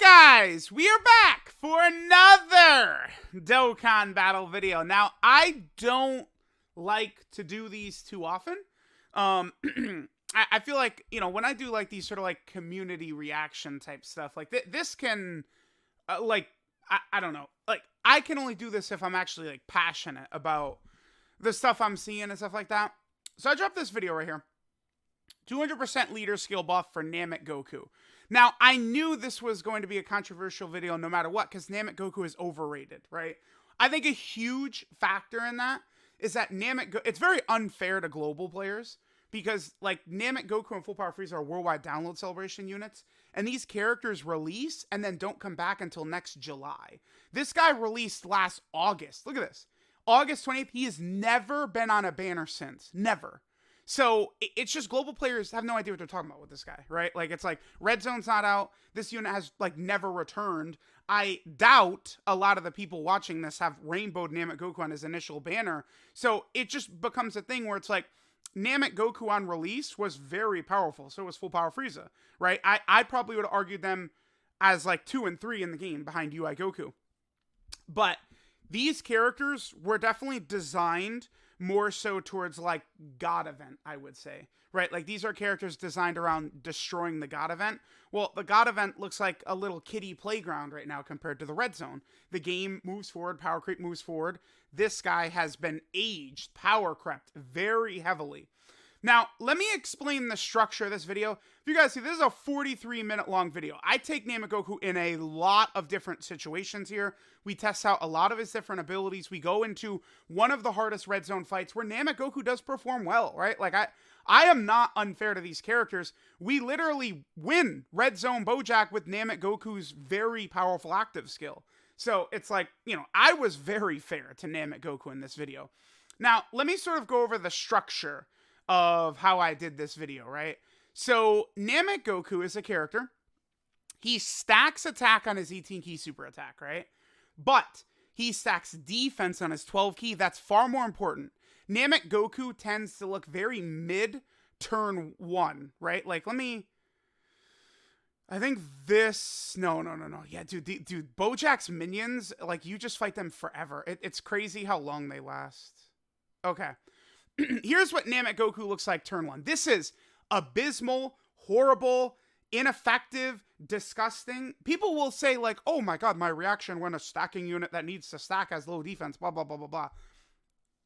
Guys, we are back for another Dokkan battle video. Now, I don't like to do these too often. I feel like, when I do like these sort of like community reaction type stuff, like this can, I don't know, like I can only do this if I'm actually like passionate about the stuff I'm seeing and stuff like that. So I dropped this video right here. 200% leader skill buff for NAMEK GOKU. Now, I knew this was going to be a controversial video no matter what, because NAMEK GOKU is overrated, right? I think a huge factor in that is that it's very unfair to global players, because like NAMEK GOKU and Full Power Frieza are worldwide download celebration units, and these characters release and then don't come back until next July. This guy released last August. Look at this. August 20th. He has never been on a banner since. Never. So it's just global players have no idea what they're talking about with this guy, right? Like, it's like Red Zone's not out. This unit has like never returned. I doubt a lot of the people watching this have rainbowed NAMEK GOKU on his initial banner. So it just becomes a thing where it's like NAMEK GOKU on release was very powerful. So was Full Power Frieza, right? I probably would have argued them as like 2 and 3 in the game behind UI Goku. But these characters were definitely designed more so towards like God event, I would say, right? Like these are characters designed around destroying the God event. Well, the God event looks like a little kiddie playground right now compared to the Red Zone. The game moves forward, power creep moves forward. This guy has been aged, power crept very heavily. Now, let me explain the structure of this video. If you guys see, this is a 43-minute long video. I take NAMEK GOKU in a lot of different situations here. We test out a lot of his different abilities. We go into one of the hardest Red Zone fights where NAMEK GOKU does perform well, right? Like, I am not unfair to these characters. We literally win Red Zone Bojack with NAMEK GOKU's very powerful active skill. So it's like, I was very fair to NAMEK GOKU in this video. Now, let me sort of go over the structure of how I did this video, right? So NAMEK GOKU is a character. He stacks attack on his 18 key super attack, right? But he stacks defense on his 12 key. That's far more important. NAMEK GOKU tends to look very mid turn 1, right? Like, I think this, no. Yeah, dude, Bojack's minions, like, you just fight them forever. It's crazy how long they last. Okay. Here's what NAMEK GOKU looks like turn 1. This is abysmal, horrible, ineffective, disgusting. People will say like, oh my god, my reaction when a stacking unit that needs to stack has low defense, blah, blah, blah, blah, blah.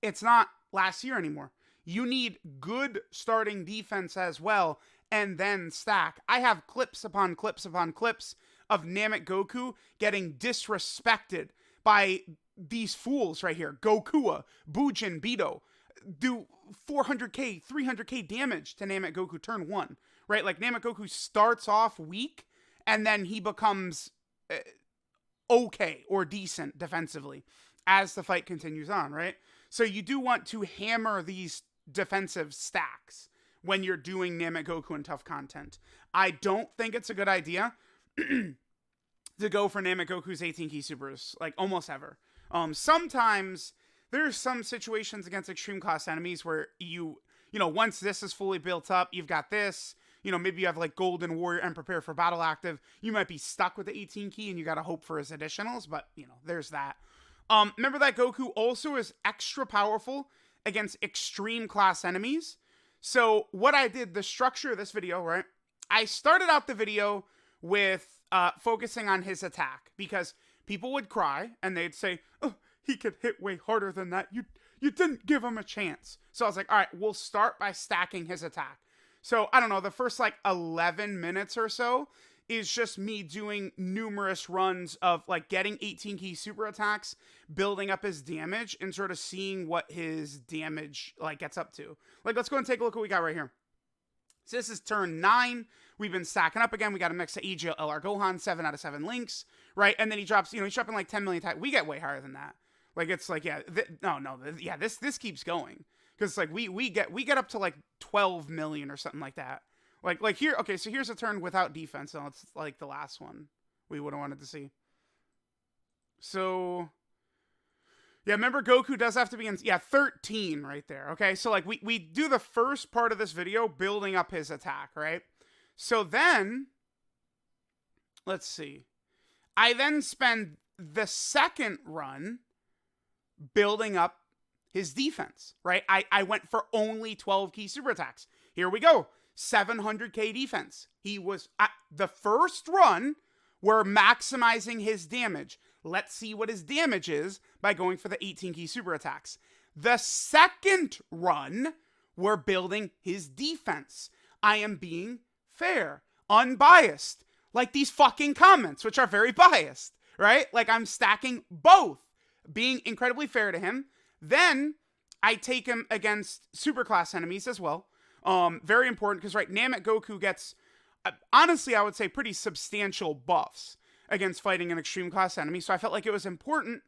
It's not last year anymore. You need good starting defense as well, and then stack. I have clips upon clips upon clips of NAMEK GOKU getting disrespected by these fools right here. Gokua, Bujin, Beto. Do 400k, 300k damage to NAMEK GOKU turn 1, right? Like, NAMEK GOKU starts off weak, and then he becomes okay or decent defensively as the fight continues on, right? So you do want to hammer these defensive stacks when you're doing NAMEK GOKU in tough content. I don't think it's a good idea to go for NAMEK GOKU's 18 key supers, like, almost ever. Sometimes there's some situations against extreme class enemies where once this is fully built up, you've got this, maybe you have like Golden Warrior and Prepare for Battle active. You might be stuck with the 18 key and you got to hope for his additionals, but there's that. Remember that Goku also is extra powerful against extreme class enemies. So what I did, the structure of this video, right? I started out the video with focusing on his attack, because people would cry and they'd say, oh, he could hit way harder than that. You didn't give him a chance. So I was like, all right, we'll start by stacking his attack. So I don't know, the first like 11 minutes or so is just me doing numerous runs of like getting 18 key super attacks, building up his damage, and sort of seeing what his damage like gets up to. Like, let's go and take a look at what we got right here. So this is turn 9. We've been stacking up again. We got a mix of EGL, LR Gohan, 7 out of 7 links, right? And then he drops, he's dropping like 10 million attack. We get way higher than that. Like, it's like, yeah, this keeps going. Because, like, we get up to, like, 12 million or something like that. Like here, okay, so here's a turn without defense. So it's, like, the last one we would have wanted to see. So, yeah, remember Goku does have to be in, 13 right there, okay? So, like, we do the first part of this video building up his attack, right? So then, let's see. I then spend the second run building up his defense, right? I went for only 12 key super attacks. Here we go. 700k defense. He was at the first run, we're maximizing his damage. Let's see what his damage is by going for the 18 key super attacks. The second run, we're building his defense. I am being fair, unbiased, like these fucking comments, which are very biased, right? Like I'm stacking both, being incredibly fair to him. Then I take him against superclass enemies as well. Very important because, right, NAMEK GOKU gets, honestly, I would say pretty substantial buffs against fighting an extreme class enemy. So I felt like it was important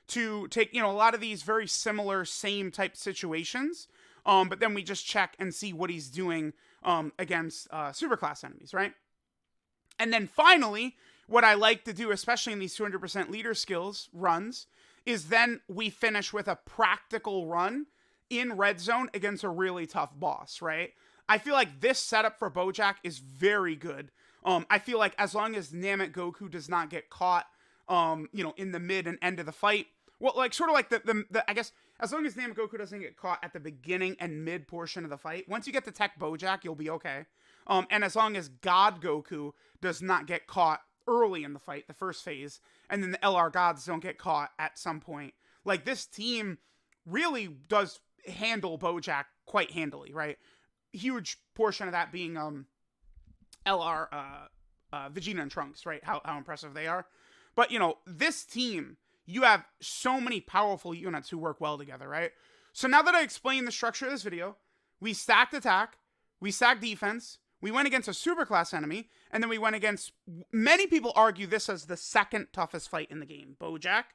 to take, a lot of these very similar, same type situations. But then we just check and see what he's doing against superclass enemies, right? And then finally, what I like to do, especially in these 200% leader skills runs, is then we finish with a practical run in red zone against a really tough boss, right? I feel like this setup for Bojack is very good. I feel like as long as NAMEK GOKU does not get caught, in the mid and end of the fight, well, like sort of like the I guess as long as NAMEK GOKU doesn't get caught at the beginning and mid portion of the fight, once you get to tech Bojack, you'll be okay. And as long as God Goku does not get caught early in the fight, the first phase, and then the LR gods don't get caught at some point, like this team really does handle Bojack quite handily, right? Huge portion of that being LR Vegeta and Trunks, right? How impressive they are. But this team, you have so many powerful units who work well together, right? So now that I explained the structure of this video, we stacked attack, we stacked defense, we went against a superclass enemy, and then we went against, many people argue this as the second toughest fight in the game, Bojack.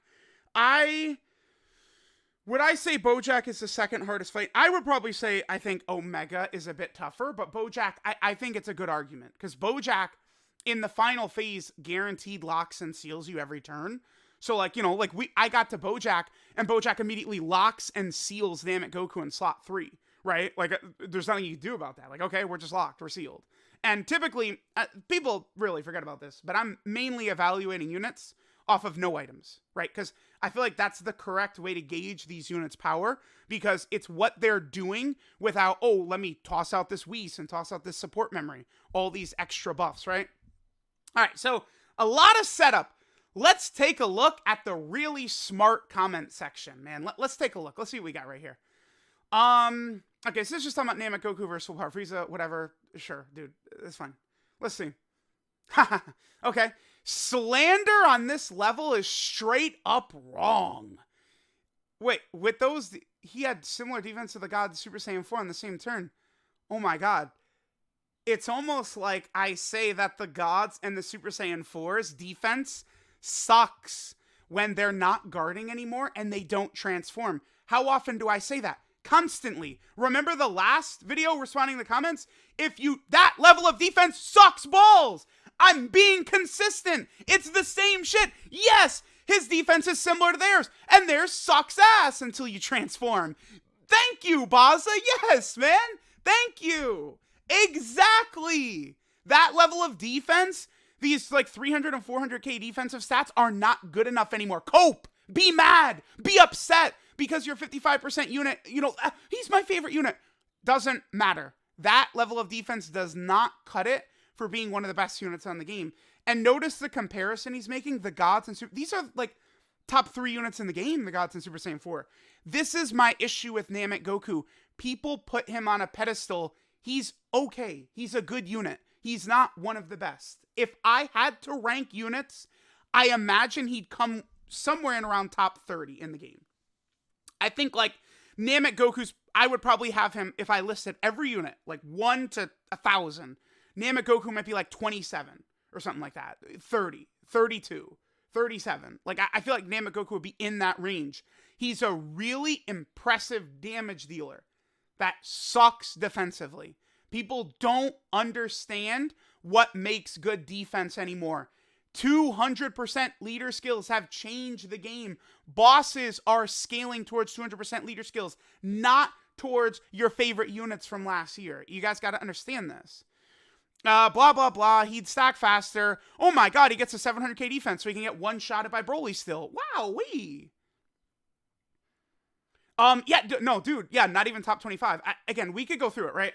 Would I say Bojack is the second hardest fight? I would probably say I think Omega is a bit tougher, but Bojack, I think it's a good argument, because Bojack, in the final phase, guaranteed locks and seals you every turn. So, I got to Bojack, and Bojack immediately locks and seals NAMEK GOKU in slot 3, right? Like, there's nothing you can do about that. Like, okay, we're just locked, we're sealed. And typically, people really forget about this, but I'm mainly evaluating units off of no items, right? Because I feel like that's the correct way to gauge these units' power, because it's what they're doing without, let me toss out this Whis and toss out this support memory, all these extra buffs, right? All right, so a lot of setup. Let's take a look at the really smart comment section, man. Let's take a look. Let's see what we got right here. Okay, so this is just talking about NAMEK GOKU versus Full Power Frieza, whatever. Sure, dude, that's fine. Let's see. Okay, Slander on this level is straight up wrong. Wait, with those, he had similar defense to the God Super Saiyan 4 on the same turn. Oh my god. It's almost like I say that the gods and the Super Saiyan 4's defense sucks when they're not guarding anymore and they don't transform. How often do I say that? Constantly. Remember the last video responding to the comments? That level of defense sucks balls. I'm being consistent. It's the same shit. Yes, his defense is similar to theirs, and theirs sucks ass until you transform. Thank you, Baza. Yes, man. Thank you. Exactly. That level of defense, these 300 and 400k defensive stats are not good enough anymore. Cope. Be mad. Be upset because your 55% unit, he's my favorite unit. Doesn't matter. That level of defense does not cut it for being one of the best units on the game. And notice the comparison he's making. The gods and these are top 3 units in the game, the gods and Super Saiyan 4. This is my issue with NAMEK GOKU. People put him on a pedestal. He's okay. He's a good unit. He's not one of the best. If I had to rank units, I imagine he'd come somewhere in around top 30 in the game. I think NAMEK GOKU's, I would probably have him, if I listed every unit, 1 to 1,000, NAMEK GOKU might be 27 or something like that. 30, 32, 37. I feel like NAMEK GOKU would be in that range. He's a really impressive damage dealer that sucks defensively. People don't understand what makes good defense anymore. 200% leader skills have changed the game. Bosses are scaling towards 200% leader skills, not towards your favorite units from last year. You guys got to understand this. Blah, blah, blah. He'd stack faster. Oh my god, he gets a 700k defense so he can get one-shotted by Broly still. Wow, wee. Yeah, no, dude. Yeah, not even top 25. Again, we could go through it, right?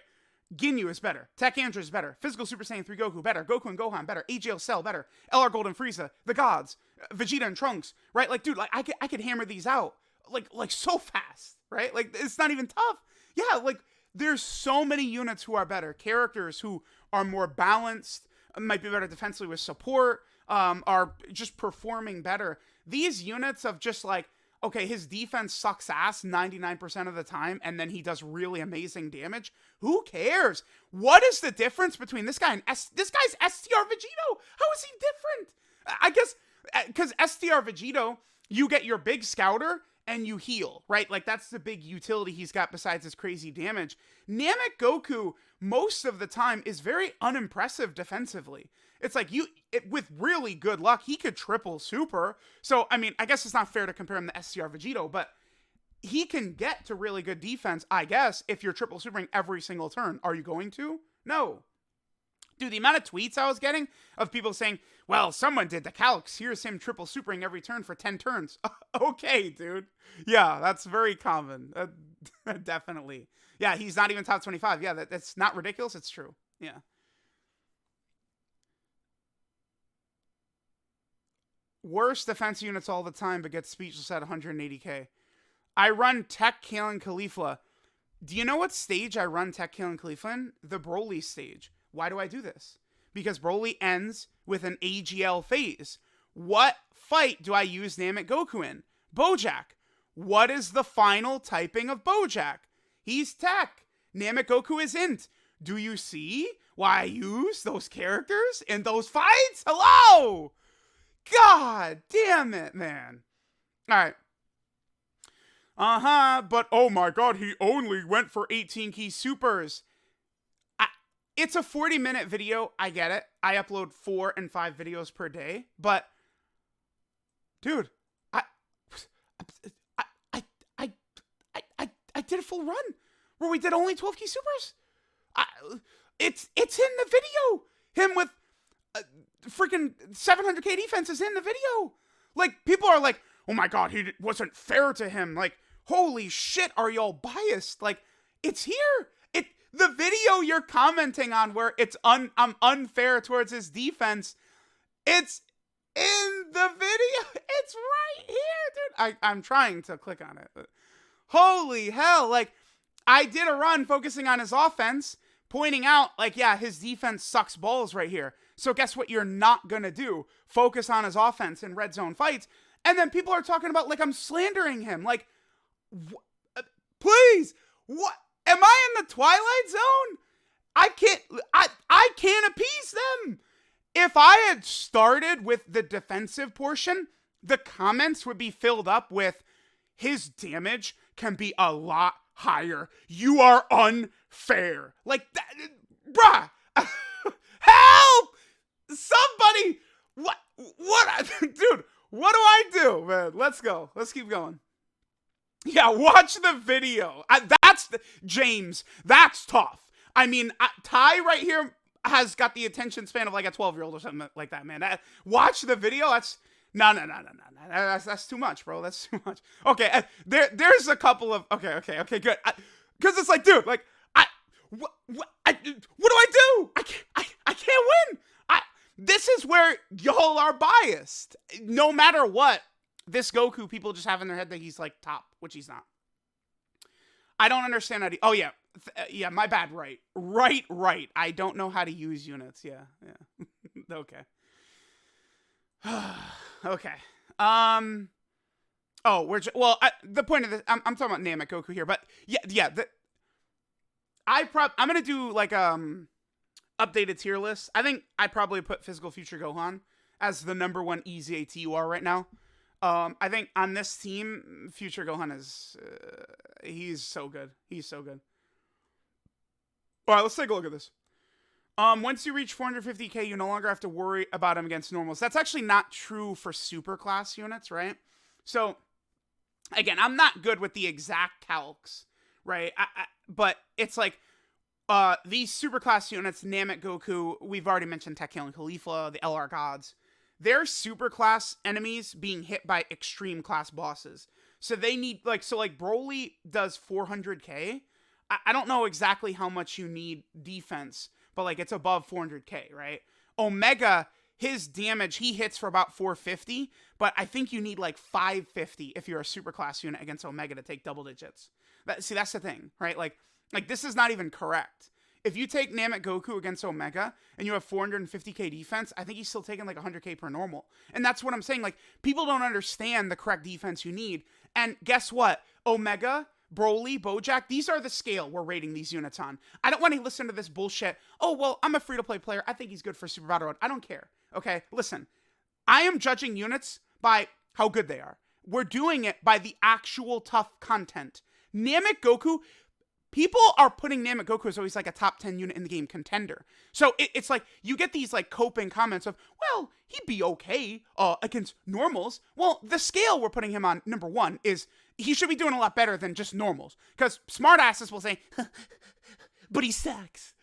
Ginyu is better. Tech Andrew is better. Physical Super Saiyan 3 Goku better. Goku and Gohan better. AGL Cell better. LR Gold and Frieza. The Gods. Vegeta and Trunks. Right? Like, dude, like I could hammer these out like so fast, right? Like it's not even tough. Yeah, like there's so many units who are better. Characters who are more balanced, might be better defensively with support, are just performing better. These units of just like, okay, his defense sucks ass 99% of the time, and then he does really amazing damage. Who cares? What is the difference between this guy and this guy's STR Vegito? How is he different? I guess because STR Vegito, you get your big scouter and you heal, right? Like that's the big utility he's got besides his crazy damage. Namek Goku, most of the time, is very unimpressive defensively. It's like with really good luck, he could triple super. So, I mean, I guess it's not fair to compare him to SCR Vegito, but he can get to really good defense, I guess, if you're triple supering every single turn. Are you going to? No. Dude, the amount of tweets I was getting of people saying, well, someone did the calcs. Here's him triple supering every turn for 10 turns. Okay, dude. Yeah, that's very common. Definitely. Yeah, he's not even top 25. Yeah, that's not ridiculous. It's true. Yeah. Worst defense units all the time, but gets speechless at 180k. I run Tech, Kale, and Khalifa. Do you know what stage I run Tech, Kale, and Khalifa in? The Broly stage. Why do I do this? Because Broly ends with an AGL phase. What fight do I use Namek Goku in? Bojack. What is the final typing of Bojack? He's Tech. Namek Goku is Int. Do you see why I use those characters in those fights? Hello! God damn it, man. Alright. But oh my god, he only went for 18 key supers. It's a 40-minute video, I get it. I upload 4 and 5 videos per day, but dude, I did a full run where we did only 12 key supers. It's in the video. Him with freaking 700k defense is in the video. Like, people are like, oh my god, he wasn't fair to him. Like, holy shit, are y'all biased? Like, it's here. The video you're commenting on where it's I'm unfair towards his defense, it's in the video. It's right here, dude. I'm trying to click on it. Holy hell. Like, I did a run focusing on his offense, pointing out, like, yeah, his defense sucks balls right here. So guess what you're not going to do? Focus on his offense in red zone fights. And then people are talking about, like, I'm slandering him. Like, please, what? Am I in the Twilight Zone? I can't appease them. If I had started with the defensive portion, the comments would be filled up with, his damage can be a lot higher. You are unfair. Like, that, bruh. Help! Somebody! What? Dude, what do I do, man? Let's go. Let's keep going. Yeah, watch the video. James, that's tough. I mean, Ty right here has got the attention span of like a 12-year-old or something like that, man. Watch the video. That's no. That's too much, bro. That's too much. Okay, there's a couple of okay, good. Because it's like, dude, like, what do I do? I can't win. This is where y'all are biased. No matter what, this Goku, people just have in their head that he's like top, which he's not. I don't understand how to. Oh yeah, yeah. My bad. Right. I don't know how to use units. Yeah. Okay. Okay. Oh, the point of this, I'm talking about Namek Goku here, but yeah. I'm gonna do like updated tier list. I think I probably put Physical Future Gohan as the #1 easy ATUR right now. I think on this team, Future Gohan is, he's so good. He's so good. All right, let's take a look at this. Once you reach 450k, you no longer have to worry about him against normals. That's actually not true for super class units, right? So, again, I'm not good with the exact calcs, right? But it's like, these superclass units, Namek Goku, we've already mentioned Tekkail and Khalifa, the LR gods. They're superclass enemies being hit by extreme class bosses. So they need, like Broly does 400k. I don't know exactly how much you need defense, but like it's above 400k, right? Omega, his damage, he hits for about 450, but I think you need like 550 if you're a superclass unit against Omega to take double digits. See, that's the thing, right? Like this is not even correct. If you take Namek Goku against Omega and you have 450k defense, I think he's still taking like 100k per normal. And that's what I'm saying. Like, people don't understand the correct defense you need. And guess what? Omega, Broly, Bojack, these are the scale we're rating these units on. I don't want to listen to this bullshit. Oh, well, I'm a free-to-play player. I think he's good for Super Battle Road. I don't care. Okay? Listen, I am judging units by how good they are. We're doing it by the actual tough content. Namek Goku, people are putting Namek Goku as always like a top 10 unit in the game contender. So it's like you get these like coping comments of, well, he'd be okay against normals. Well, the scale we're putting him on, number one, is he should be doing a lot better than just normals. Because smartasses will say, but he stacks.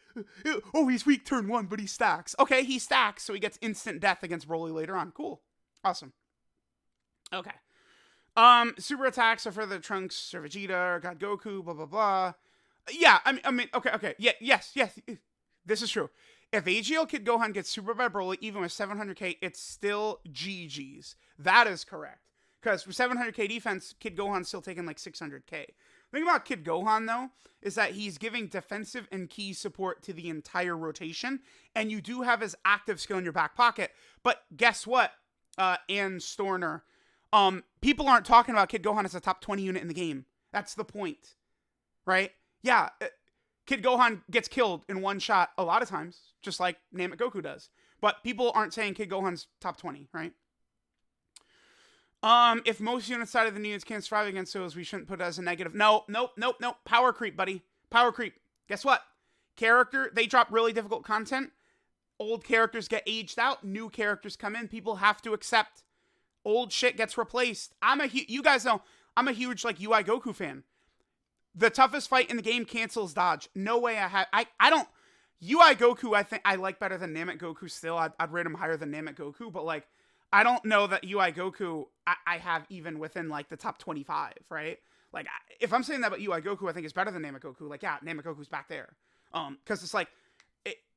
Oh, he's weak turn 1, but he stacks. Okay, he stacks, so he gets instant death against Broly later on. Cool. Awesome. Okay. Super attacks are for the Trunks or Vegeta or God Goku, blah, blah, blah. Yeah, I mean, okay. Yeah, yes. This is true. If AGL Kid Gohan gets super by Broly, even with 700k, it's still GG's. That is correct. Because for 700k defense, Kid Gohan's still taking like 600k. The thing about Kid Gohan, though, is that he's giving defensive and key support to the entire rotation, and you do have his active skill in your back pocket. But guess what, Ann Storner? People aren't talking about Kid Gohan as a top 20 unit in the game. That's the point, right? Yeah, Kid Gohan gets killed in one shot a lot of times, just like Namek Goku does. But people aren't saying Kid Gohan's top 20, right? If most units side of the units can't survive against those, we shouldn't put it as a negative. No. Power creep, buddy. Power creep. Guess what? They drop really difficult content. Old characters get aged out. New characters come in. People have to accept. Old shit gets replaced. You guys know, I'm a huge, like, UI Goku fan. The toughest fight in the game cancels dodge. No way I don't... UI Goku, I think I like better than Namek Goku still. I'd rate him higher than Namek Goku, but, like, I don't know that UI Goku I have even within, like, the top 25, right? Like, if I'm saying that about UI Goku, I think it's better than Namek Goku. Like, yeah, Namek Goku's back there. Because it's like,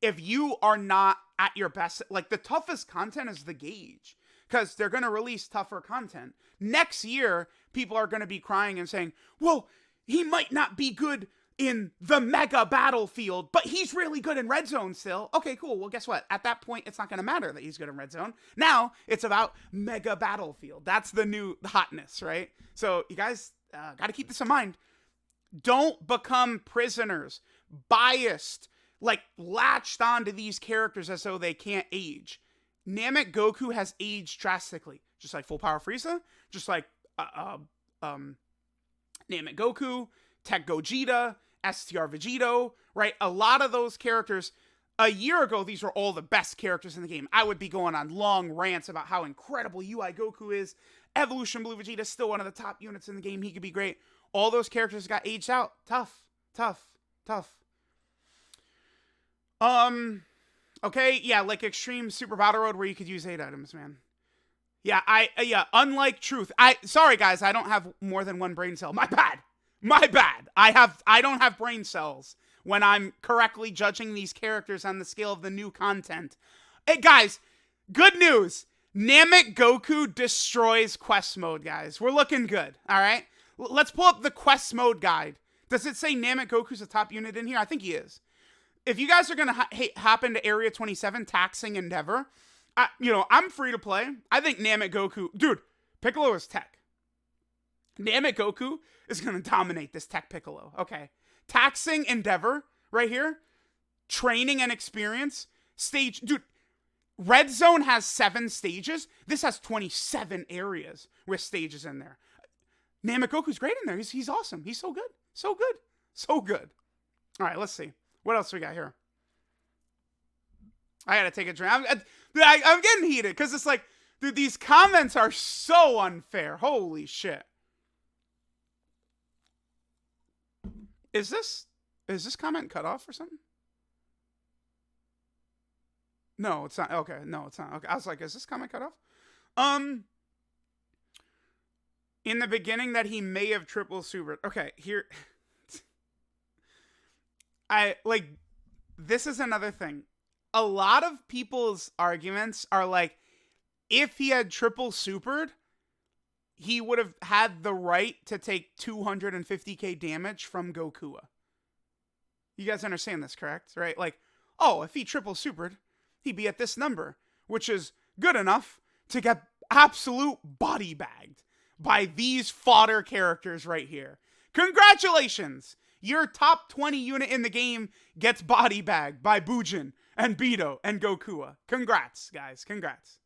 if you are not at your best... Like, the toughest content is the gauge. Because they're going to release tougher content. Next year, people are going to be crying and saying, well, he might not be good in the mega battlefield, but he's really good in Red Zone still. Okay, cool. Well, guess what? At that point, it's not going to matter that he's good in Red Zone. Now, it's about mega battlefield. That's the new hotness, right? So, you guys got to keep this in mind. Don't become prisoners, biased, like latched onto these characters as though they can't age. Namek Goku has aged drastically, just like Full Power Frieza, just like Namek Goku, Tech Gogeta, STR Vegito, right? A lot of those characters, a year ago, these were all the best characters in the game. I would be going on long rants about how incredible UI Goku is. Evolution Blue Vegeta is still one of the top units in the game. He could be great. All those characters got aged out. Tough. Okay, yeah, like Extreme Super Battle Road where you could use 8 items, man. Yeah, unlike Truth. Sorry guys, I don't have more than one brain cell. My bad. I don't have brain cells when I'm correctly judging these characters on the scale of the new content. Hey guys, good news. Namek Goku destroys quest mode, guys. We're looking good, all right? Let's pull up the quest mode guide. Does it say Namek Goku's a top unit in here? I think he is. If you guys are going to hop into Area 27, Taxing Endeavor, I'm free to play. I think Namek Goku... Dude, Piccolo is tech. Namek Goku is going to dominate this tech Piccolo. Okay. Taxing Endeavor, right here. Training and experience. Stage... Dude, Red Zone has 7 stages. This has 27 areas with stages in there. Namek Goku's great in there. He's awesome. He's so good. So good. All right, let's see. What else we got here? I gotta take a drink. I'm getting heated because it's like, dude, these comments are so unfair. Holy shit. Is this Is this comment cut off or something? No, it's not. Okay, no, it's not. Okay, I was like, is this comment cut off? In the beginning that he may have triple supered. Okay, here. This is another thing. A lot of people's arguments are like, if he had triple supered, he would have had the right to take 250k damage from Goku. You guys understand this, correct? Right? Like, oh, if he triple supered, he'd be at this number, which is good enough to get absolute body bagged by these fodder characters right here. Congratulations! Your top 20 unit in the game gets body bagged by Bujin and Beto and Goku. Congrats, guys. Congrats.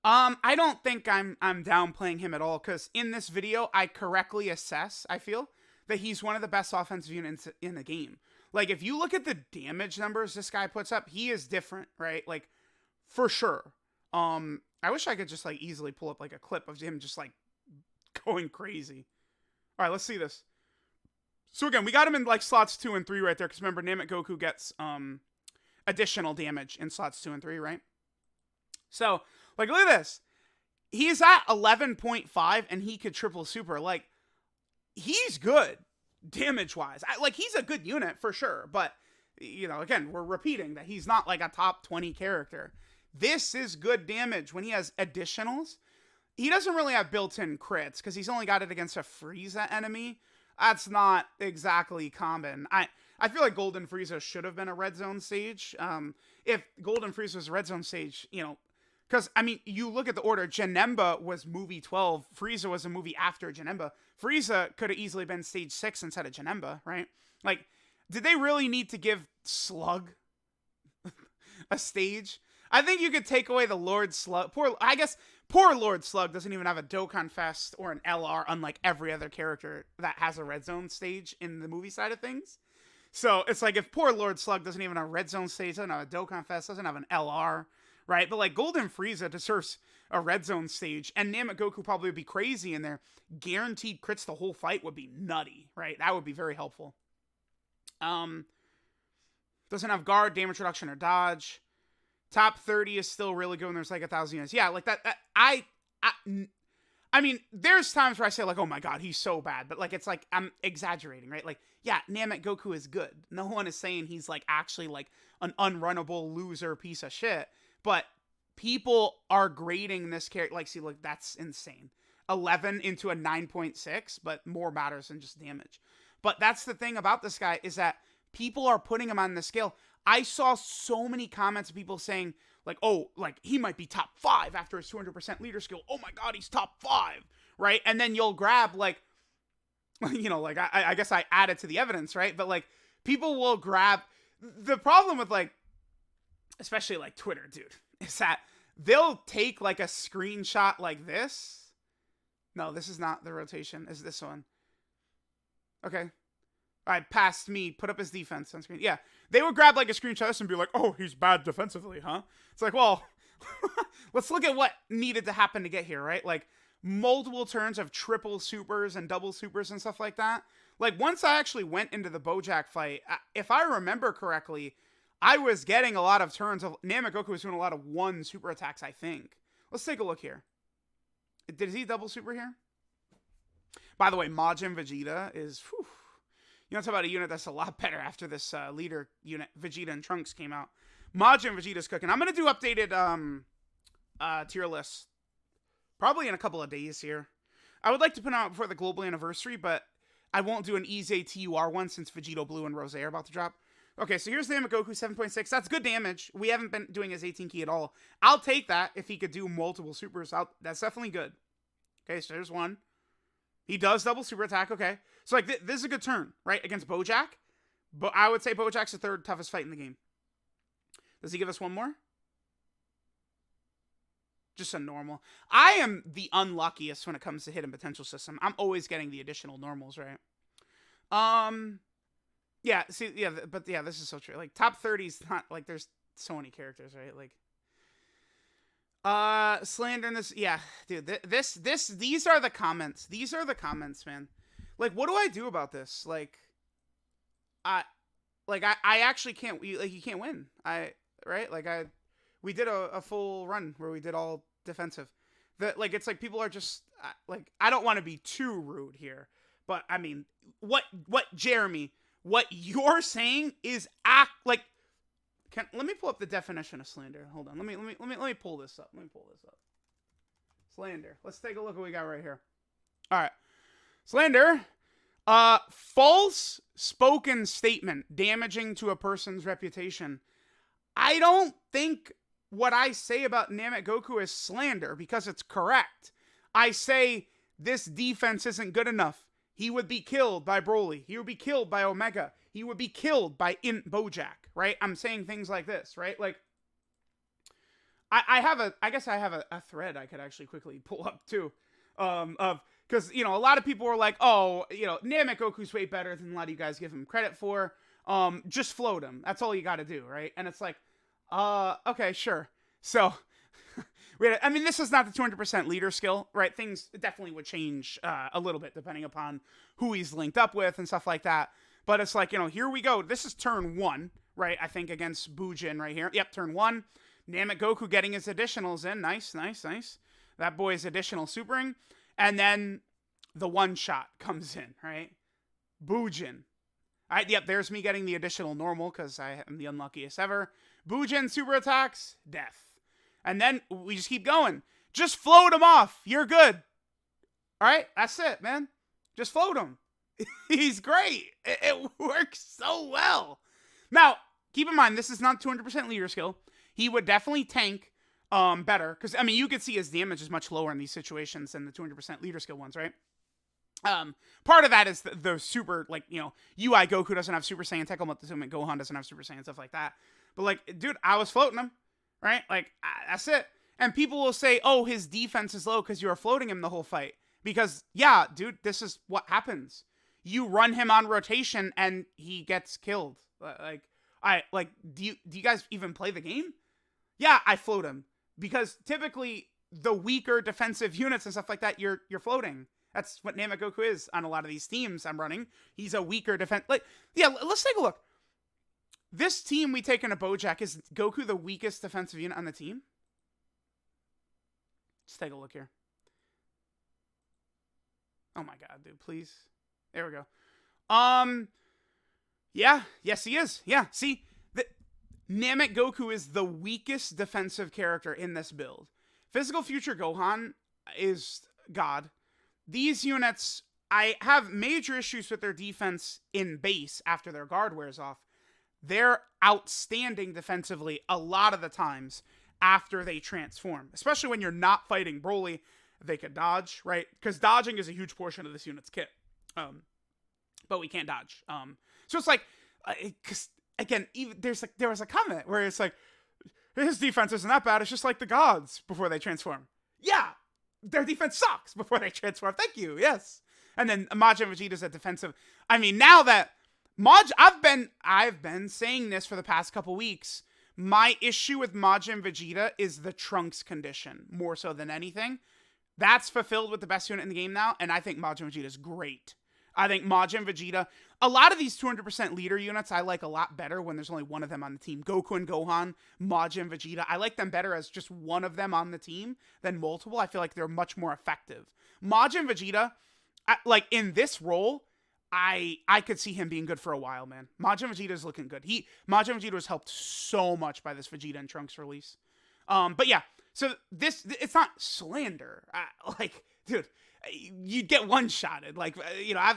I don't think I'm downplaying him at all, because in this video, I correctly assess, I feel, that he's one of the best offensive units in the game. Like, if you look at the damage numbers this guy puts up, he is different, right? Like, for sure. I wish I could just, like, easily pull up, like, a clip of him just, like, going crazy. All right, let's see this. So, again, we got him in, like, slots 2 and 3 right there, because remember, NAMEK Goku gets, additional damage in slots 2 and 3, right? So, like, look at this. He's at 11.5, and he could triple super. Like, he's good, damage-wise. Like, he's a good unit, for sure. But, you know, again, we're repeating that he's not, like, a top 20 character. This is good damage when he has additionals. He doesn't really have built-in crits, because he's only got it against a Frieza enemy. That's not exactly common. I feel like Golden Frieza should have been a red zone stage. If Golden Frieza was a red zone stage, you know, because, I mean, you look at the order. Janemba was movie 12. Frieza was a movie after Janemba. Frieza could have easily been stage 6 instead of Janemba, right? Like, did they really need to give Slug a stage? I think you could take away the Lord Slug. Poor Lord Slug doesn't even have a Dokkan Fest or an LR, unlike every other character that has a red zone stage in the movie side of things. So it's like, if poor Lord Slug doesn't even have a red zone stage, doesn't have a Dokkan Fest, doesn't have an LR, right? But like, Golden Frieza deserves a red zone stage, and NAMEK Goku probably would be crazy in there. Guaranteed crits the whole fight would be nutty, right? That would be very helpful. Doesn't have guard, damage reduction, or dodge. Top 30 is still really good when there's like 1,000 units. Yeah, like that I mean, there's times where I say like, oh my god, he's so bad. But like, it's like, I'm exaggerating, right? Like, yeah, NAMEK Goku is good. No one is saying he's like actually like an unrunnable loser piece of shit. But people are grading this character. Like, see, look, that's insane. 11 into a 9.6, but more matters than just damage. But that's the thing about this guy, is that people are putting him on the scale. I saw so many comments of people saying, like, oh, like, he might be top 5 after his 200% leader skill. Oh my god, he's top 5, right? And then you'll grab, like, you know, like, I guess I added to the evidence, right? But, like, people will grab... The problem with, like, especially, like, Twitter, dude, is that they'll take, like, a screenshot like this. No, this is not the rotation. Is this one? Okay. All right, past me, put up his defense on screen. Yeah, they would grab like a screenshot of this and be like, oh, he's bad defensively, huh? It's like, well, let's look at what needed to happen to get here, right? Like, multiple turns of triple supers and double supers and stuff like that. Like, once I actually went into the Bojack fight, if I remember correctly, I was getting a lot of turns of... NAMEK Goku was doing a lot of 1 super attacks, I think. Let's take a look here. Did he double super here? By the way, Majin Vegeta is... Whew, you know, talk about a unit that's a lot better after this leader unit, Vegeta and Trunks, came out. Majin Vegeta's cooking. I'm going to do updated tier lists probably in a couple of days here. I would like to put them out before the global anniversary, but I won't do an easy TUR one since Vegito Blue and Rose are about to drop. Okay, so here's the NAMEK Goku 7.6. That's good damage. We haven't been doing his 18 key at all. I'll take that if he could do multiple supers. That's definitely good. Okay, so there's one. He does double super attack, okay. So, like, this is a good turn, right, against Bojack. But I would say Bojack's the 3rd toughest fight in the game. Does he give us one more? Just a normal. I am the unluckiest when it comes to hidden potential system. I'm always getting the additional normals, right? Yeah, see, yeah, but yeah, this is so true. Like, top 30's not, like, there's so many characters, right? Like, Slander in this, yeah, dude, these are the comments. These are the comments, man. Like, what do I do about this? Like, I I actually can't. Like you can't win. Right. We did a full run where we did all defensive. Like it's like people are just like I don't want to be too rude here, but I mean what Jeremy, what you're saying is act like. Let me pull up the definition of slander. Hold on. Let me pull this up. Let me pull this up. Slander. Let's take a look at what we got right here. All right. Slander. False spoken statement damaging to a person's reputation. I don't think what I say about NAMEK GOKU is slander because it's correct. I say this defense isn't good enough. He would be killed by Broly. He would be killed by Omega. He would be killed by Bojack, right? I'm saying things like this, right? Like, I guess I have a thread I could actually quickly pull up too, because, you know, a lot of people were like, oh, you know, NAMEK GOKU's way better than a lot of you guys give him credit for. Just float him. That's all you got to do, right? And it's like, okay, sure. So, I mean, this is not the 200% leader skill, right? Things definitely would change a little bit depending upon who he's linked up with and stuff like that. But it's like, you know, here we go. This is turn 1, right? I think against Bujin right here. Yep, turn 1. NAMEK GOKU getting his additionals in. Nice. That boy's additional supering. And then the one shot comes in, right? Bujin. All right, yep, there's me getting the additional normal because I am the unluckiest ever. Bujin super attacks, death. And then we just keep going. Just float him off. You're good. All right, that's it, man. Just float him. He's great. It works so well. Now, keep in mind, this is not 200% leader skill. He would definitely tank better. Because, I mean, you could see his damage is much lower in these situations than the 200% leader skill ones, right? Part of that is the super, like, you know, UI Goku doesn't have Super Saiyan, Tekka Motosume, Gohan doesn't have Super Saiyan, stuff like that. But, like, dude, I was floating him, right? Like, that's it. And people will say, oh, his defense is low because you were floating him the whole fight. Because, yeah, dude, this is what happens. You run him on rotation and he gets killed. Do you guys even play the game? Yeah, I float him. Because typically, the weaker defensive units and stuff like that, you're floating. That's what NAMEK GOKU is on a lot of these teams I'm running. He's a weaker defense. Like, yeah, let's take a look. This team we take in a Bojack, is Goku the weakest defensive unit on the team? Let's take a look here. Oh my god, dude, please. There we go. Yeah, yes he is. Yeah, see, NAMEK GOKU is the weakest defensive character in this build. Physical Future Gohan is god. These units, I have major issues with their defense in base after their guard wears off. They're outstanding defensively a lot of the times after they transform. Especially when you're not fighting Broly, they could dodge, right? Because dodging is a huge portion of this unit's kit. But we can't dodge. So it's like, because again, there was a comment where it's like, his defense isn't that bad. It's just like the gods before they transform. Yeah, their defense sucks before they transform. Thank you. Yes. And then Majin Vegeta's a defensive. I mean, now that I've been saying this for the past couple weeks. My issue with Majin Vegeta is the Trunks condition more so than anything. That's fulfilled with the best unit in the game now, and I think Majin Vegeta is great. I think Majin Vegeta, a lot of these 200% leader units I like a lot better when there's only one of them on the team. Goku and Gohan, Majin Vegeta, I like them better as just one of them on the team than multiple. I feel like they're much more effective. Majin Vegeta, like in this role, I could see him being good for a while, man. Majin Vegeta is looking good. Majin Vegeta was helped so much by this Vegeta and Trunks release. But yeah, so it's not slander. Like, dude, you'd get one-shotted. Like, you know,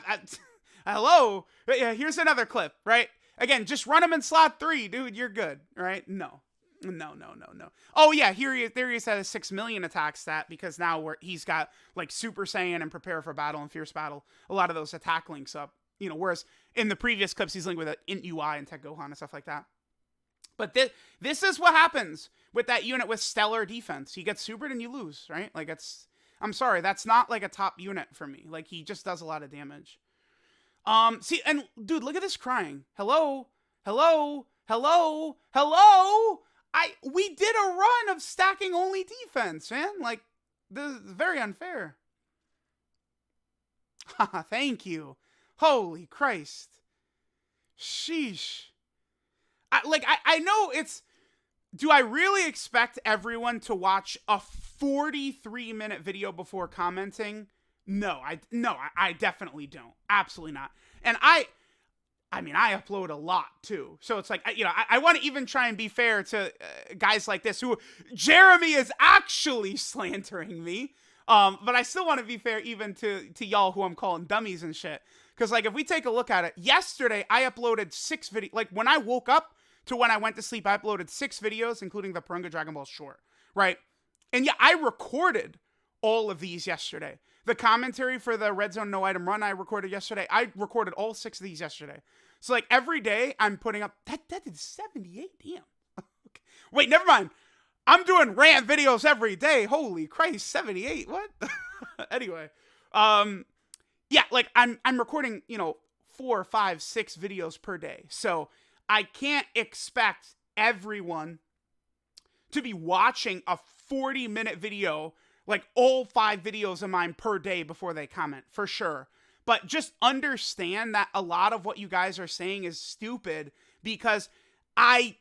hello? Yeah, here's another clip, right? Again, just run him in slot 3, dude, you're good, right? No. Oh yeah, there he is at a 6 million attack stat because now he's got like Super Saiyan and Prepare for Battle and Fierce Battle. A lot of those attack links up, you know. Whereas in the previous clips he's linked with Int UI and Tech Gohan and stuff like that. But this is what happens with that unit with stellar defense. You get supered and you lose, right? Like I'm sorry, that's not like a top unit for me. Like he just does a lot of damage. See, and dude, look at this crying. Hello. We did a run of stacking only defense, man. Like, this is very unfair. Haha, thank you. Holy Christ. Sheesh. I know it's... Do I really expect everyone to watch a 43-minute video before commenting? No, I definitely don't. Absolutely not. And I upload a lot too. So it's like, I want to even try and be fair to guys like this who Jeremy is actually slandering me. But I still want to be fair even to y'all who I'm calling dummies and shit. Because like, if we take a look at it, yesterday I uploaded 6 videos. Like when I woke up to when I went to sleep, I uploaded 6 videos, including the Purunga Dragon Ball short, right? And yeah, I recorded all of these yesterday. The commentary for the Red Zone No Item Run I recorded yesterday. I recorded all 6 of these yesterday. So like every day I'm putting up, that did 78, damn. Okay. Wait, never mind. I'm doing rant videos every day. Holy Christ, 78, what? Anyway, yeah, like I'm recording, 4, 5, 6 videos per day. So I can't expect everyone to be watching a 40-minute video, like all 5 videos of mine per day before they comment, for sure. But just understand that a lot of what you guys are saying is stupid because I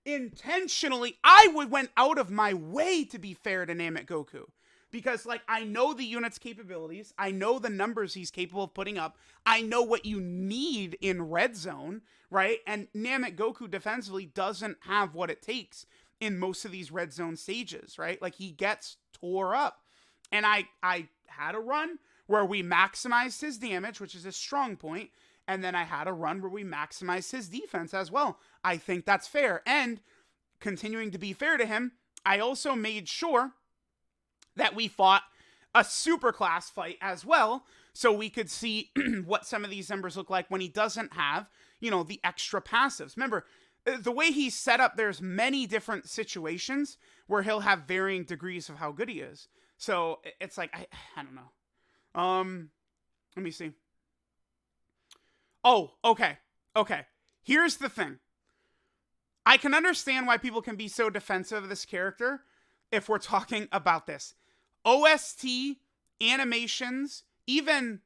went out of my way to be fair to NAMEK GOKU. Because, like, I know the unit's capabilities. I know the numbers he's capable of putting up. I know what you need in Red Zone, right? And NAMEK GOKU defensively doesn't have what it takes in most of these Red Zone stages, right? Like, he gets tore up. And I had a run where we maximized his damage, which is a strong point. And then I had a run where we maximized his defense as well. I think that's fair. And continuing to be fair to him, I also made sure that we fought a superclass fight as well, so we could see what some of these numbers look like when he doesn't have, the extra passives. Remember, the way he's set up, there's many different situations where he'll have varying degrees of how good he is. So it's like, I don't know. Let me see. Oh, okay. Here's the thing. I can understand why people can be so defensive of this character if we're talking about this. OST, animations, even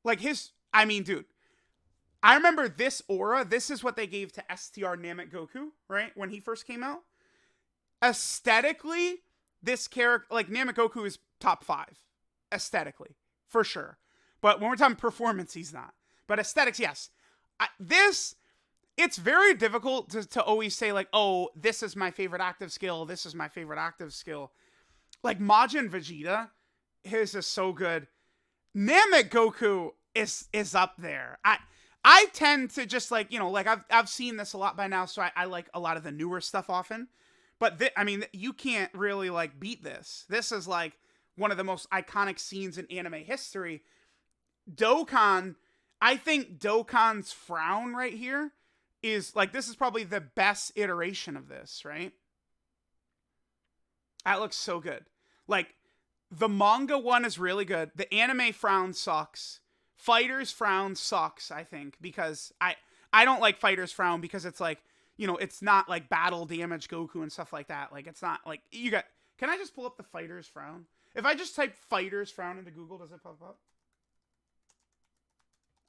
like dude, I remember this aura. This is what they gave to STR NAMEK GOKU, right? When he first came out. Aesthetically, this character, like NAMEK GOKU is top 5. Aesthetically, for sure. But when we're talking performance, he's not. But aesthetics, yes. It's very difficult to always say, like, oh, this is my favorite active skill. This is my favorite active skill. Like, Majin Vegeta, his is so good. NAMEK GOKU is up there. I tend to just, like, I've seen this a lot by now, so I like a lot of the newer stuff often. But, you can't really, like, beat this. This is, like, one of the most iconic scenes in anime history. Dokkan, I think Dokkan's frown right here is, like, this is probably the best iteration of this, right? That looks so good. Like, the manga one is really good. The anime frown sucks. Fighter's frown sucks, I think, because I don't like Fighter's frown because it's like, it's not like battle damage Goku and stuff like that. Like, it's not like, can I just pull up the Fighter's frown? If I just type Fighter's frown into Google, does it pop up?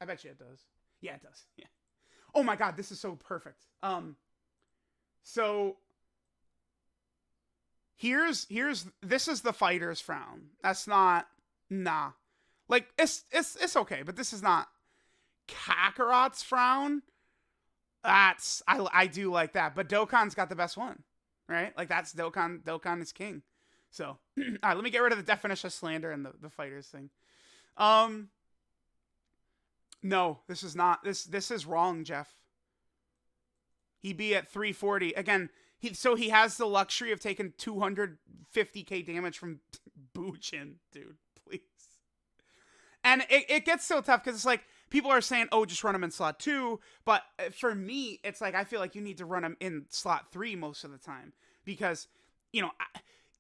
I bet you it does. Yeah, it does. Yeah. Oh my god, this is so perfect. So this is the Fighter's frown. That's not, nah. Like, it's okay, but this is not Kakarot's frown. I do like that, but Dokkan's got the best one, right? Like, that's Dokkan. Dokkan is king. So, all right, let me get rid of the definition of slander and the Fighters thing. No, this is not. This is wrong, Jeff. He be at 340 again. He has the luxury of taking 250k damage from Bujin, dude. Please. And it gets so tough because it's like people are saying, "Oh, just run him in slot 2," but for me, it's like I feel like you need to run him in slot 3 most of the time because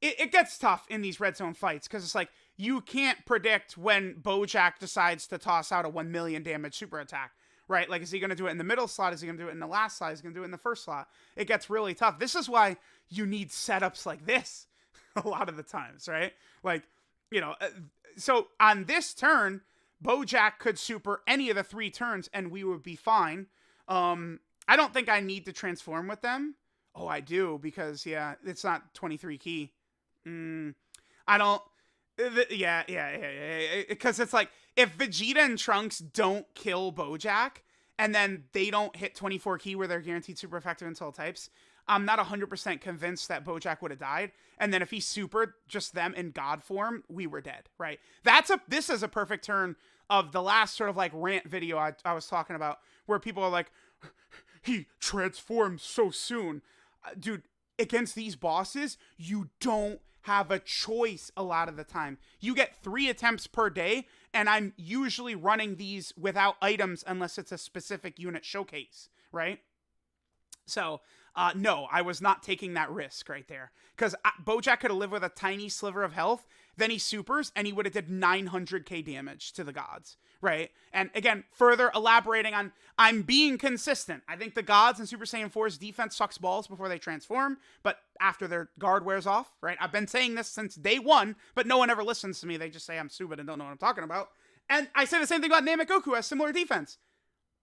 it gets tough in these red zone fights because it's like you can't predict when Bojack decides to toss out a 1 million damage super attack, right? Like, is he going to do it in the middle slot? Is he going to do it in the last slot? Is he going to do it in the first slot? It gets really tough. This is why you need setups like this a lot of the times, right? Like, so on this turn, Bojack could super any of the 3 turns and we would be fine. I don't think I need to transform with them. Oh, I do, because, yeah, it's not 23 key. I don't... Yeah. Because it's like, if Vegeta and Trunks don't kill Bojack, and then they don't hit 24 key where they're guaranteed super effective until types, I'm not 100% convinced that Bojack would have died. And then if he supered just them in God form, we were dead, right? This is a perfect turn of the last sort of like rant video I was talking about, where people are like, he transformed so soon. Dude, against these bosses, you don't have a choice a lot of the time. You get 3 attempts per day, and I'm usually running these without items unless it's a specific unit showcase, right? So, no, I was not taking that risk right there. Because Bojack could have lived with a tiny sliver of health, then he supers, and he would have did 900k damage to the gods, right? And again, further elaborating on, I'm being consistent. I think the gods in Super Saiyan 4's defense sucks balls before they transform, but after their guard wears off, right? I've been saying this since day 1, but no one ever listens to me. They just say I'm stupid and don't know what I'm talking about. And I say the same thing about NAMEK GOKU, has similar defense.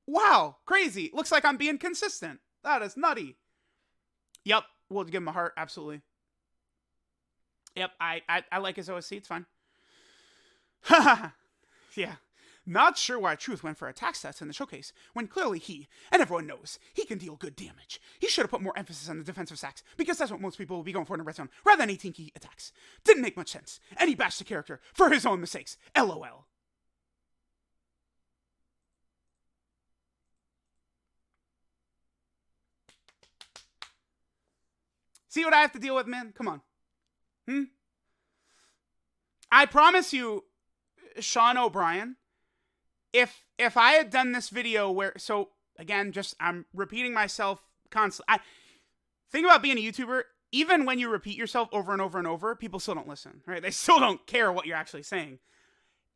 Wow, crazy. Looks like I'm being consistent. That is nutty. Yep, we'll give him a heart, absolutely. Yep, I like his OSC, it's fine. Yeah. Not sure why Truth went for attack stats in the showcase, when clearly he, and everyone knows, he can deal good damage. He should have put more emphasis on the defensive stacks, because that's what most people will be going for in a red zone, rather than 18 key attacks. Didn't make much sense, and he bashed the character for his own mistakes. LOL. See what I have to deal with, man? Come on. I promise you, Sean O'Brien, if I had done this video where, so again, just I'm repeating myself constantly. Think about being a YouTuber, even when you repeat yourself over and over and over, people still don't listen, right? They still don't care what you're actually saying.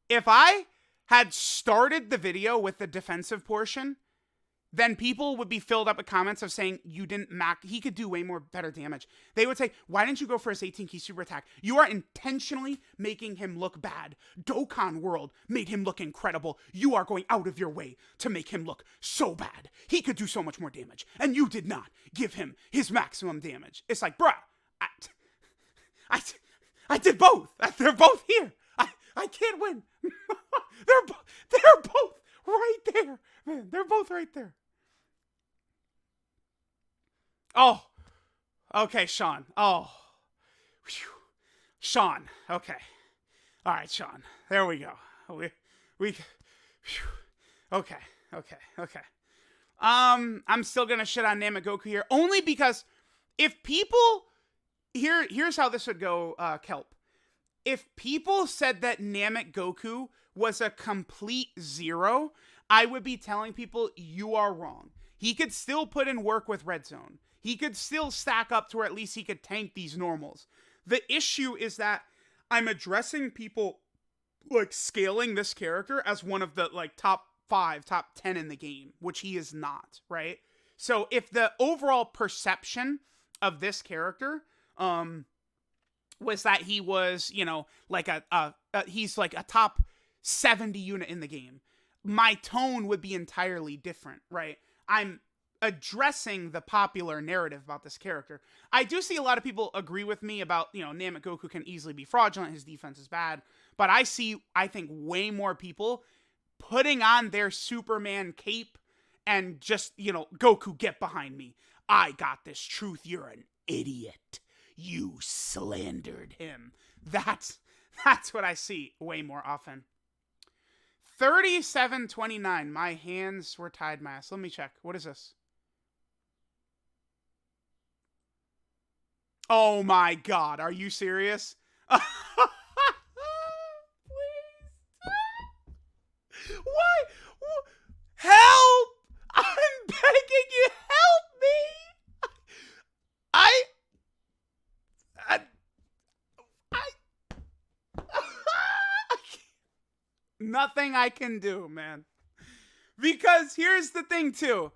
If I had started the video with the defensive portion, then people would be filled up with comments of saying, you didn't he could do way more better damage. They would say, why didn't you go for his 18 key super attack? You are intentionally making him look bad. Dokkan World made him look incredible. You are going out of your way to make him look so bad. He could do so much more damage, and you did not give him his maximum damage. It's like, bruh, I did both. They're both here. I can't win. They're both right there. Man, they're both right there. Oh, okay, Sean. Oh, whew. Sean. Okay, all right, Sean. There we go. We, whew. Okay. I'm still gonna shit on NAMEK GOKU here, only because if people here's how this would go, Kelp. If people said that NAMEK GOKU was a complete zero, I would be telling people you are wrong. He could still put in work with Red Zone. He could still stack up to where at least he could tank these normals. The issue is that I'm addressing people like scaling this character as one of the like top 5, top 10 in the game, which he is not, right? So if the overall perception of this character was that he was, you know, like he's like a top 70 unit in the game, my tone would be entirely different, right? I'm addressing the popular narrative about this character. I do see a lot of people agree with me about, you know, NAMEK GOKU can easily be fraudulent, his defense is bad, but I think way more people putting on their Superman cape and just, you know, Goku, get behind me. I got this. Truth, you're an idiot. You slandered him. That's what I see way more often. 37:29. My hands were tied my ass. Let me check. What is this? Oh my god. Are you serious? Please. Why? Help! I'm begging you, help me! Nothing I can do, man. Because here's the thing, too.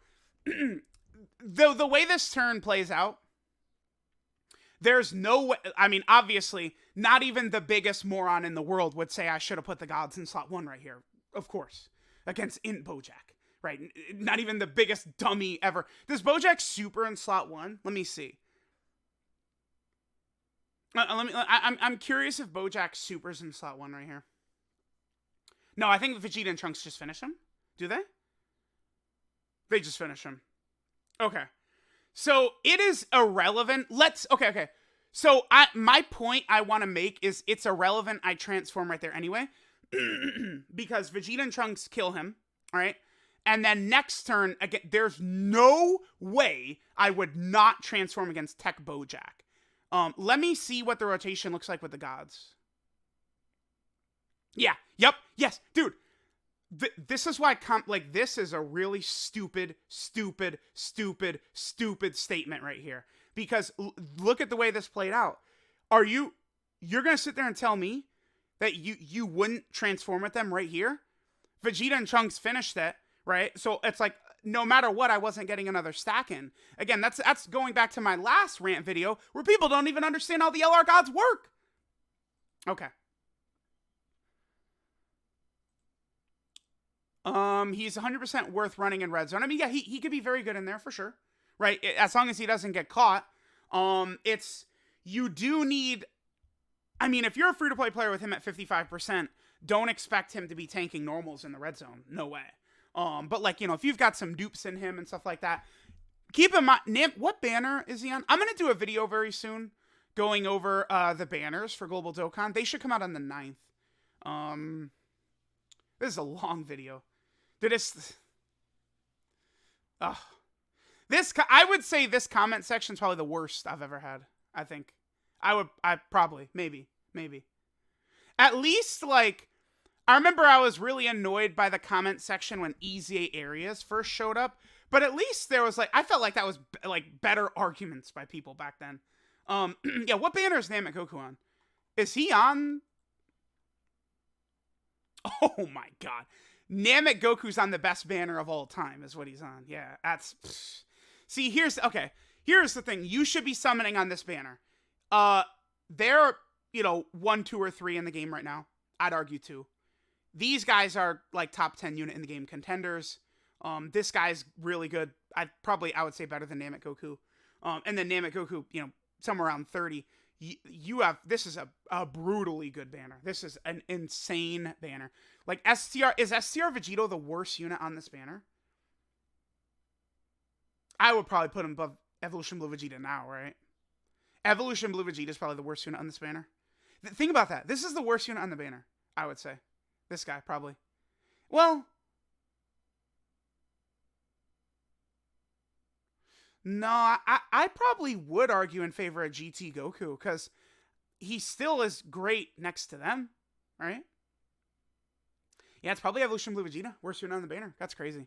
The way this turn plays out, there's no way. I mean, obviously, not even the biggest moron in the world would say I should have put the gods in slot 1 right here. of course, against Int Bojack, right? Not even the biggest dummy ever. Does Bojack super in slot 1? Let me see. I'm curious if Bojack supers in slot 1 right here. No, I think Vegeta and Trunks just finish him. Do they? They just finish him. Okay. So it is irrelevant. Okay. So my point I want to make is it's irrelevant. I transform right there anyway. Because Vegeta and Trunks kill him. All right. And then next turn, again, there's no way I would not transform against Tech Bojack. Let me see what the rotation looks like with the gods. Yeah. Yep. Yes. Dude. This is why this is a really stupid statement right here. Because look at the way this played out. You're going to sit there and tell me that you wouldn't transform with them right here? Vegeta and Trunks finished it, right? So it's like, no matter what, I wasn't getting another stack in. Again, that's going back to my last rant video where people don't even understand how the LR gods work. Okay. He's 100% worth running in red zone. I mean, yeah, he could be very good in there for sure, right? As long as he doesn't get caught. You do need, I mean, if you're a free-to-play player with him at 55%, don't expect him to be tanking normals in the red zone. No way. But like, if you've got some dupes in him and stuff like that, keep in mind, what banner is he on? I'm going to do a video very soon going over, the banners for Global Dokkan. They should come out on the 9th. This is a long video. I would say this comment section is probably the worst I've ever had. I think. Maybe. At least, like, I remember I was really annoyed by the comment section when EZA areas first showed up, but at least there was, like, I felt like that was, like, better arguments by people back then. Yeah, what banner is NAMEK GOKU on? Is he on? Oh my god. NAMEK GOKU's on the best banner of all time is what he's on. Yeah, that's... Pfft. See, here's the thing. You should be summoning on this banner. They're, 1, 2, or 3 in the game right now. I'd argue 2. These guys are, like, top 10 unit in the game contenders. This guy's really good. I would say better than NAMEK GOKU. And then NAMEK GOKU, somewhere around 30. This is a brutally good banner. This is an insane banner. Like, is STR Vegito the worst unit on this banner? I would probably put him above Evolution Blue Vegeta now, right? Evolution Blue Vegeta is probably the worst unit on this banner. Think about that. This is the worst unit on the banner, I would say. This guy, probably. Well, no, I probably would argue in favor of GT Goku, because he still is great next to them, right? Yeah, it's probably Evolution Blue Vegeta, worst unit on the banner. That's crazy.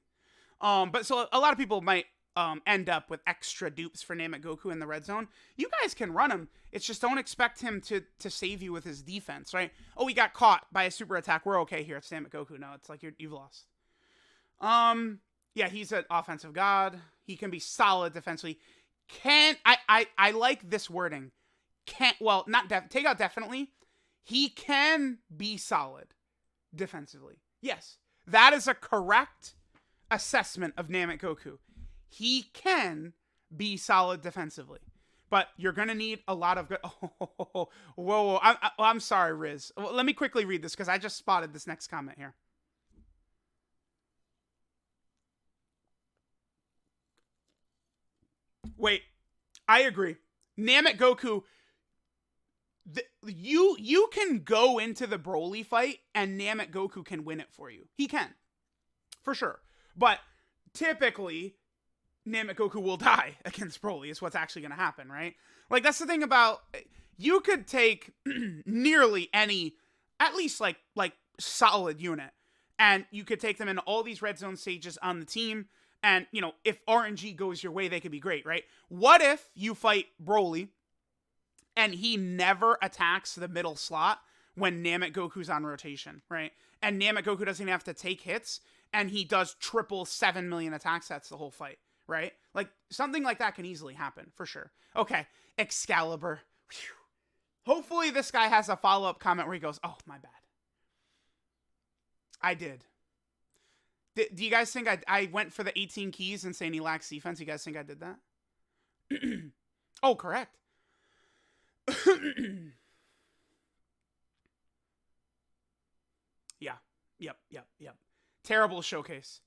But so a lot of people might end up with extra dupes for NAMEK GOKU in the red zone. You guys can run him. It's just don't expect him to save you with his defense, right? Oh, we got caught by a super attack. We're okay here. It's NAMEK GOKU. No, it's like you've lost. Yeah, he's an offensive god. He can be solid defensively. I like this wording. Take out definitely. He can be solid defensively. Yes, that is a correct assessment of NAMEK GOKU. He can be solid defensively, but you're going to need a lot of good... Oh, whoa. I'm sorry, Riz. Let me quickly read this because I just spotted this next comment here. Wait, I agree. NAMEK GOKU, you can go into the Broly fight and NAMEK GOKU can win it for you. He can, for sure. But typically, NAMEK GOKU will die against Broly is what's actually going to happen, right? Like, that's the thing about... You could take nearly any, at least, like solid unit, and you could take them in all these red zone stages on the team, and, if RNG goes your way, they could be great, right? What if you fight Broly, and he never attacks the middle slot when NAMEK GOKU's on rotation, right? And NAMEK GOKU doesn't have to take hits, and he does triple 7 million attack sets the whole fight, right? Like, something like that can easily happen, for sure. Okay, Excalibur. Whew. Hopefully this guy has a follow-up comment where he goes, oh, my bad. I did. Do you guys think I went for the 18 keys and saying he lacks defense? You guys think I did that? Oh, correct. Yeah. Yep. Terrible showcase.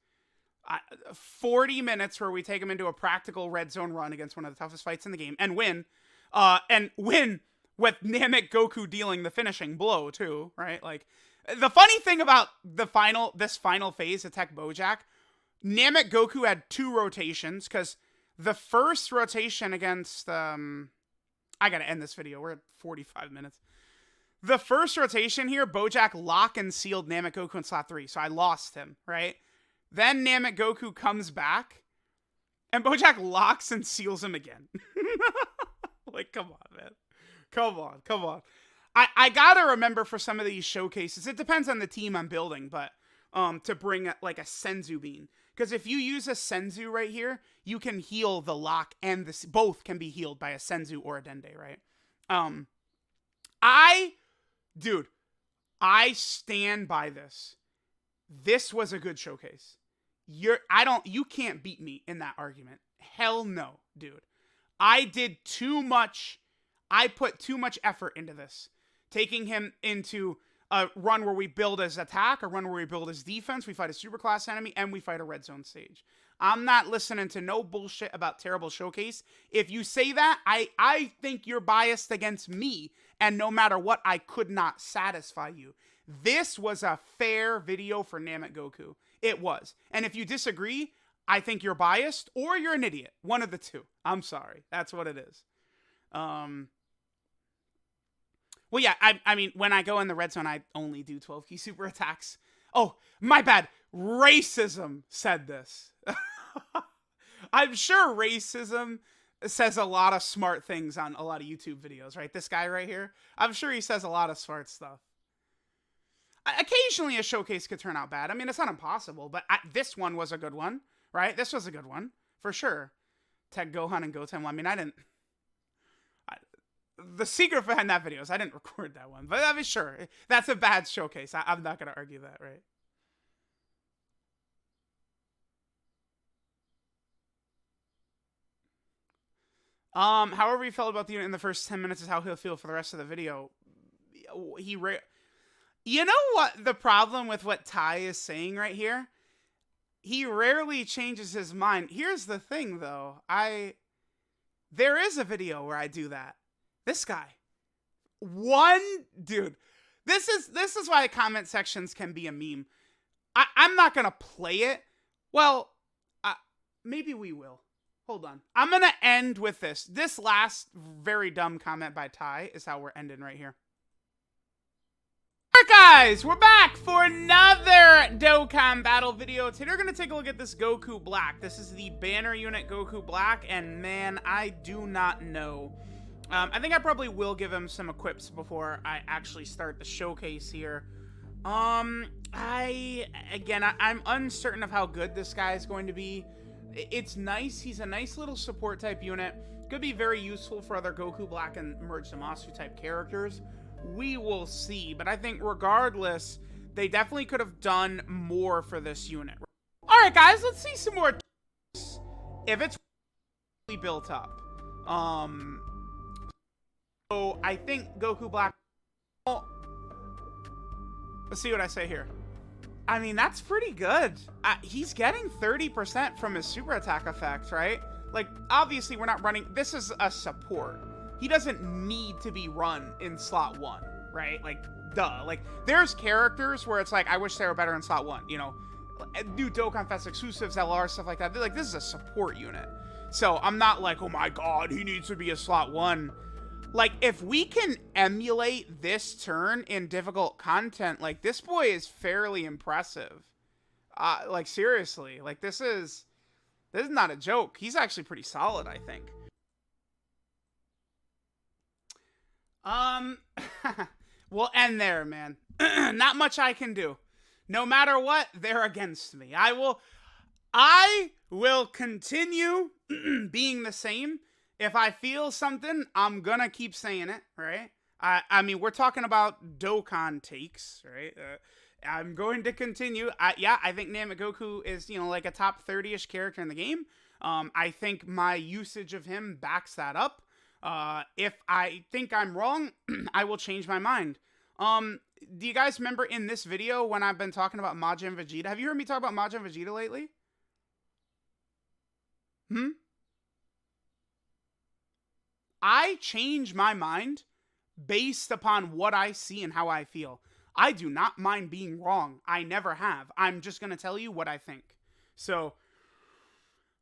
40 minutes where we take him into a practical red zone run against one of the toughest fights in the game and win. And win with NAMEK Goku dealing the finishing blow too, right? Like, the funny thing about this final phase of Tech Bojack, NAMEK Goku had 2 rotations, because the first rotation against, I gotta end this video, we're at 45 minutes. The first rotation here, Bojack lock and sealed NAMEK Goku in slot 3, so I lost him, right? Then NAMEK Goku comes back, and Bojack locks and seals him again. Like, come on, man. Come on. I gotta remember for some of these showcases, it depends on the team I'm building, but to bring like a Senzu bean. Because if you use a Senzu right here, you can heal the lock and both can be healed by a Senzu or a Dende, right? Dude, I stand by this. This was a good showcase. You can't beat me in that argument. Hell no, dude. I put too much effort into this. Taking him into a run where we build his attack, a run where we build his defense, we fight a superclass enemy, and we fight a red zone stage. I'm not listening to no bullshit about terrible showcase. If you say that, I think you're biased against me, and no matter what, I could not satisfy you. This was a fair video for NAMEK Goku. It was. And if you disagree, I think you're biased or you're an idiot. One of the two. I'm sorry. That's what it is. Well, yeah, I mean, when I go in the red zone, I only do 12 key super attacks. Oh, my bad. Racism said this. I'm sure racism says a lot of smart things on a lot of YouTube videos, right? This guy right here. I'm sure he says a lot of smart stuff. Occasionally a showcase could turn out bad. I mean, it's not impossible, but this one was a good one, right? This was a good one, for sure. Tech Gohan and Goten. Well, I mean, the secret behind that video is I didn't record that one, but I mean, sure, that's a bad showcase. I'm not going to argue that, right? However he felt about the unit in the first 10 minutes is how he'll feel for the rest of the video. You know what the problem with what Ty is saying right here? He rarely changes his mind. Here's the thing, though. There is a video where I do that. This guy. Dude. This is why comment sections can be a meme. I'm not going to play it. Well, maybe we will. Hold on. I'm going to end with this. This last very dumb comment by Ty is how we're ending right here. Alright guys, we're back for another Dokkan battle video. Today we're going to take a look at this Goku Black. This is the banner unit Goku Black, and man, I do not know. I think I probably will give him some equips before I actually start the showcase here. I'm uncertain of how good this guy is going to be. It's nice. He's a nice little support type unit. Could be very useful for other Goku Black and Merge Zamasu type characters. We will see, but I think regardless, they definitely could have done more for this unit. Alright guys, let's see some more if it's really built up. So I think Goku Black, let's see what I say here. I mean, that's pretty good. He's getting 30% from his super attack effect, right? Like, obviously we're not running, this is a support. He doesn't need to be run in slot 1, right? Like, duh. Like, there's characters where it's like, I wish they were better in slot 1, you know? New Dokkan Fest exclusives, LR, stuff like that. They're like, this is a support unit. So, I'm not like, oh my god, he needs to be a slot 1. Like, if we can emulate this turn in difficult content, like, this boy is fairly impressive. Like, seriously. Like, this is not a joke. He's actually pretty solid, I think. We'll end there, man. Not much I can do. No matter what, they're against me. I will continue being the same. If I feel something, I'm gonna keep saying it, right? I mean, we're talking about Dokkan takes, right? I'm going to continue. Yeah, I think Namek Goku is, like a top 30-ish character in the game. I think my usage of him backs that up. If I think I'm wrong, I will change my mind. Do you guys remember in this video when I've been talking about Majin Vegeta? Have you heard me talk about Majin Vegeta lately? I change my mind based upon what I see and how I feel. I do not mind being wrong. I never have. I'm just going to tell you what I think. So,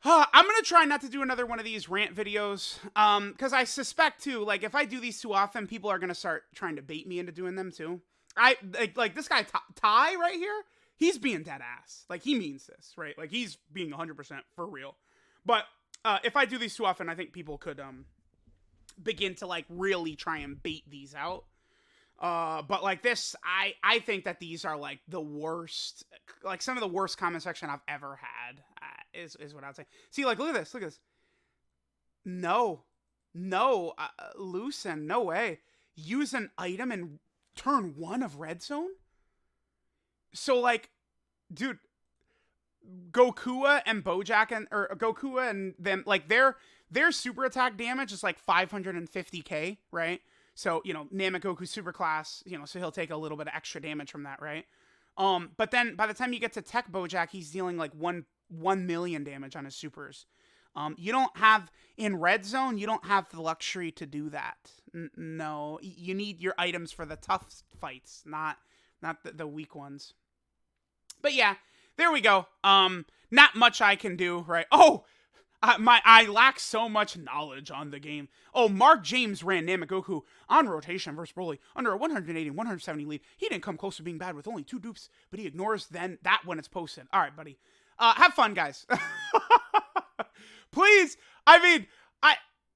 I'm going to try not to do another one of these rant videos. Because I suspect, too, like, if I do these too often, people are going to start trying to bait me into doing them, too. Like this guy, Ty, right here, he's being dead ass. Like, he means this, right? Like, he's being 100% for real. But, if I do these too often, I think people could, begin to, like, really try and bait these out. But like this, I think that these are like the worst, like some of the worst comment section I've ever had, is what I'd say. See, like, look at this. No, Lucen, no way. Use an item in turn 1 of Red Zone? So, like, dude, Goku and Bojack or Goku and them, like, their super attack damage is like 550k, right? So, Namek Goku super class, so he'll take a little bit of extra damage from that, right? But then by the time you get to Tech Bojack, he's dealing like 1 million damage on his supers. You don't have, in Red Zone, you don't have the luxury to do that. No, you need your items for the tough fights, not the weak ones. But yeah, there we go. Not much I can do, right? Oh! I lack so much knowledge on the game. Oh, Mark James ran Namek Goku on rotation versus Broly under a 180-170 lead. He didn't come close to being bad with only 2 dupes, but he ignores that when it's posted. All right, buddy. Have fun, guys. Please. I mean,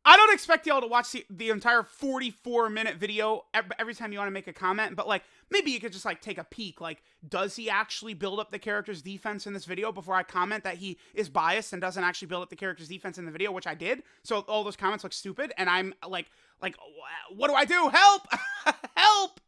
I don't expect y'all to watch the entire 44-minute video every time you want to make a comment, but, like, maybe you could just, like, take a peek. Like, does he actually build up the character's defense in this video before I comment that he is biased and doesn't actually build up the character's defense in the video, which I did? So all those comments look stupid, and I'm like, what do I do? Help! Help!